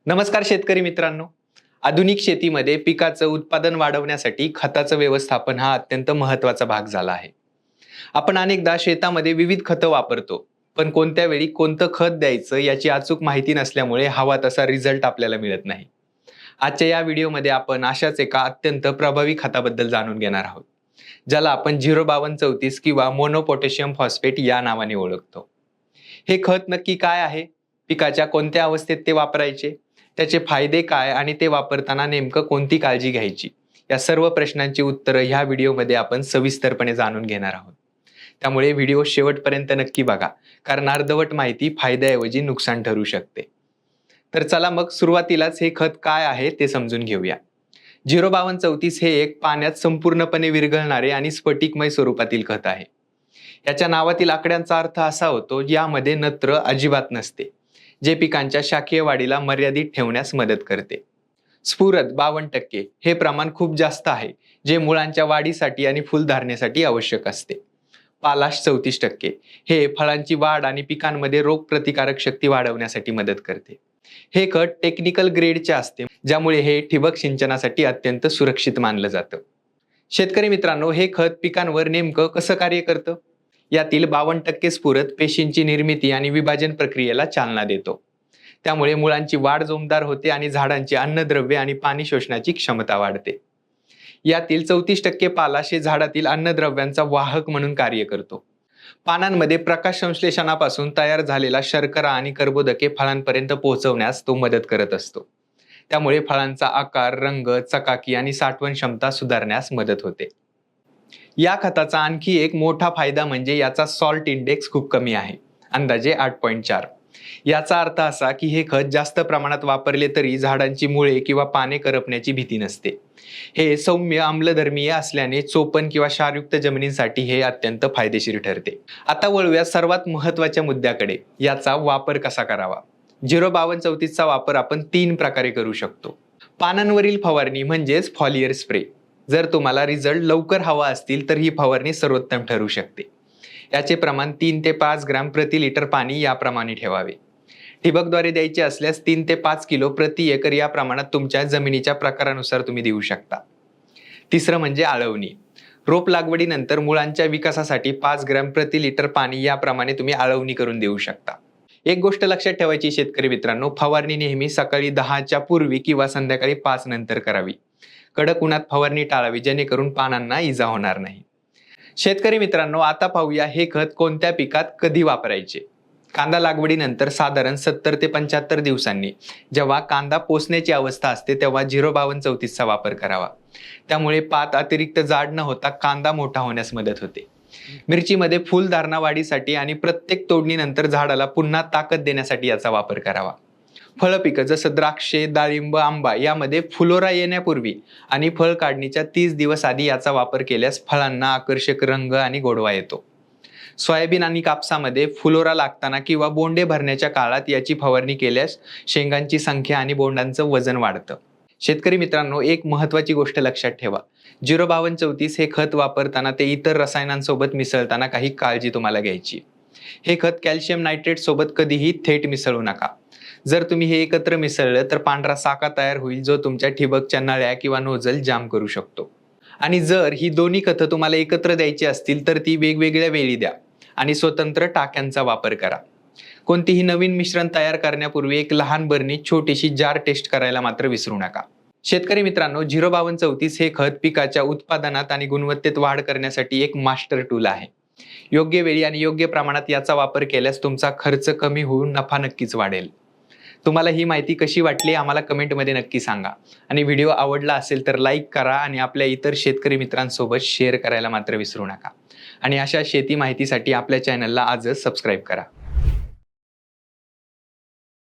नमस्कार शेतकरी मित्रांनो. आधुनिक शेतीमध्ये पिकाचं उत्पादन वाढवण्यासाठी खताचं व्यवस्थापन हा अत्यंत महत्त्वाचा भाग झाला आहे. आपण अनेकदा शेतामध्ये विविध खतं वापरतो, पण कोणत्या वेळी कोणतं खत द्यायचं याची अचूक माहिती नसल्यामुळे हवा तसा रिझल्ट आपल्याला मिळत नाही. आजच्या या व्हिडिओमध्ये आपण अशाच एका अत्यंत प्रभावी खताबद्दल जाणून घेणार आहोत, ज्याला आपण 05234 किंवा मोनो पोटॅशियम फॉस्फेट या नावाने ओळखतो. हे खत नक्की काय आहे, पिकाच्या कोणत्या अवस्थेत ते वापरायचे, त्याचे फायदे काय आणि ते वापरताना नेमकं कोणती काळजी घ्यायची, या सर्व प्रश्नांची उत्तरं ह्या व्हिडिओमध्ये आपण सविस्तरपणे जाणून घेणार आहोत. त्यामुळे व्हिडिओ शेवटपर्यंत नक्की बघा, कारण अर्धवट माहिती फायद्याऐवजी नुकसान ठरू शकते. तर चला मग सुरुवातीलाच हे खत काय आहे ते समजून घेऊया. 05234 हे एक पाण्यात संपूर्णपणे विरघळणारे आणि स्फटिकमय स्वरूपातील खत आहे. याच्या नावातील आकड्यांचा अर्थ असा होतो, यामध्ये नत्र अजिबात नसते, जे पिकांच्या शाखीय वाढीला मर्यादित ठेवण्यास मदत करते. स्फुरद 52% हे प्रमाण खूप जास्त आहे, जे मुळांच्या वाढीसाठी आणि फुलधारणेसाठी आवश्यक असते. पालाश 34% हे फळांची वाढ आणि पिकांमध्ये रोगप्रतिकारक शक्ती वाढवण्यासाठी मदत करते. हे खत टेक्निकल ग्रेडचे असते, ज्यामुळे हे ठिबक सिंचनासाठी अत्यंत सुरक्षित मानलं जातं. शेतकरी मित्रांनो, हे खत पिकांवर नेमकं कसं कार्य करतं? यातील 52% स्फुरद पेशींची निर्मिती आणि विभाजन प्रक्रियेला चालना देतो. त्यामुळे मुळांची वाढ जोमदार होते आणि झाडांची अन्नद्रव्य आणि पाणी शोषण्याची क्षमता वाढते. यातील 34% पालाश हे झाडातील अन्नद्रव्यांचा वाहक म्हणून कार्य करतो. पानांमध्ये प्रकाश संश्लेषणापासून तयार झालेला शर्करा आणि कर्बोदके फळांपर्यंत पोहोचवण्यास तो मदत करत असतो. त्यामुळे फळांचा आकार, रंग, चकाकी आणि साठवण क्षमता सुधारण्यास मदत होते. या खताचा आणखी एक मोठा फायदा म्हणजे याचा सॉल्ट इंडेक्स खूप कमी आहे, अंदाजे 8.4. याचा अर्थ असा की हे खत जास्त प्रमाणात वापरले तरी झाडांची मुळे किंवा पाने करपण्याची भीती नसते. हे सौम्य आम्लधर्मीय असल्याने चोपण किंवा क्षारयुक्त जमिनींसाठी हे अत्यंत फायदेशीर ठरते. आता वळूया सर्वात महत्त्वाच्या मुद्द्याकडे, याचा वापर कसा करावा. 05234 चा वापर आपण 3 प्रकारे करू शकतो. पानांवरील फवारणी म्हणजेच फॉलियर स्प्रे. जर तुम्हाला रिझल्ट लवकर हवा असतील तर ही फवारणी सर्वोत्तम ठरू शकते. याचे प्रमाण 3 ते 5 ग्रॅम प्रति लिटर पाणी याप्रमाणे ठेवावे. ठिबकद्वारे द्यायचे असल्यास 3 ते 5 किलो प्रति एकर या प्रमाणात तुमच्या जमिनीच्या प्रकारानुसार तुम्ही देऊ शकता. तिसरं म्हणजे आळवणी. रोप लागवडीनंतर मुळांच्या विकासासाठी 5 ग्रॅम प्रति लिटर पाणी याप्रमाणे तुम्ही आळवणी करून देऊ शकता. एक गोष्ट लक्षात ठेवायची शेतकरी मित्रांनो, फवारणी नेहमी सकाळी 10च्या पूर्वी किंवा संध्याकाळी 5 नंतर करावी. कडक उन्हात फवारणी टाळावी, जेणेकरून पानांना इजा होणार नाही. शेतकरी मित्रांनो, आता पाहूया हे खत कोणत्या पिकात कधी वापरायचे. कांदा लागवडीनंतर साधारण 70 ते 75 दिवसांनी, जेव्हा कांदा पोसण्याची अवस्था असते, तेव्हा 05234 चा वापर करावा. त्यामुळे पात अतिरिक्त जाड न होता कांदा मोठा होण्यास मदत होते. मिरचीमध्ये फुलधारणा वाढीसाठी आणि प्रत्येक तोडणीनंतर झाडाला पुन्हा ताकद देण्यासाठी याचा वापर करावा. फळपिकं जसं द्राक्षे, डाळिंब, आंबा यामध्ये फुलोरा येण्यापूर्वी आणि फळ काढणीच्या 30 दिवस आधी याचा वापर केल्यास फळांना आकर्षक रंग आणि गोडवा येतो. सोयाबीन आणि कापसामध्ये फुलोरा लागताना किंवा बोंडे भरण्याच्या काळात याची फवारणी केल्यास शेंगांची संख्या आणि बोंडांचं वजन वाढतं. शेतकरी मित्रांनो, एक महत्त्वाची गोष्ट लक्षात ठेवा. 05234 हे खत वापरताना ते इतर रसायनांसोबत मिसळताना काही काळजी तुम्हाला घ्यायची. हे खत कॅल्शियम नायट्रेट सोबत कधीही थेट मिसळू नका. जर तुम्ही हे एकत्र मिसळलं तर पांढरा साका तयार होईल, जो तुमच्या ठिबकच्या नळ्या किंवा नोझल जाम करू शकतो. आणि जर ही दोन्ही खतं तुम्हाला एकत्र द्यायची असतील तर ती वेगवेगळ्या वेळी द्या आणि स्वतंत्र टाक्यांचा वापर करा. कोणतीही नवीन मिश्रण तयार करण्यापूर्वी एक लहान बरणी, छोटीशी जार टेस्ट करायला मात्र विसरू नका. शेतकरी मित्रांनो, 05234 हे खत पिकाच्या उत्पादनात आणि गुणवत्तेत वाढ करण्यासाठी एक मास्टर टूल आहे. योग्य वेळी आणि योग्य प्रमाणात याचा वापर केल्यास तुमचा खर्च कमी होऊन नफा नक्कीच वाढेल. तुम्हाला ही माहिती कशी वाटली आम्हाला कमेंटमध्ये नक्की सांगा. आणि व्हिडिओ आवडला असेल तर लाईक करा आणि आपल्या इतर शेतकरी मित्रांसोबत शेअर करायला मात्र विसरू नका. आणि अशा शेती माहितीसाठी आपल्या चॅनलला आजच सबस्क्राईब करा.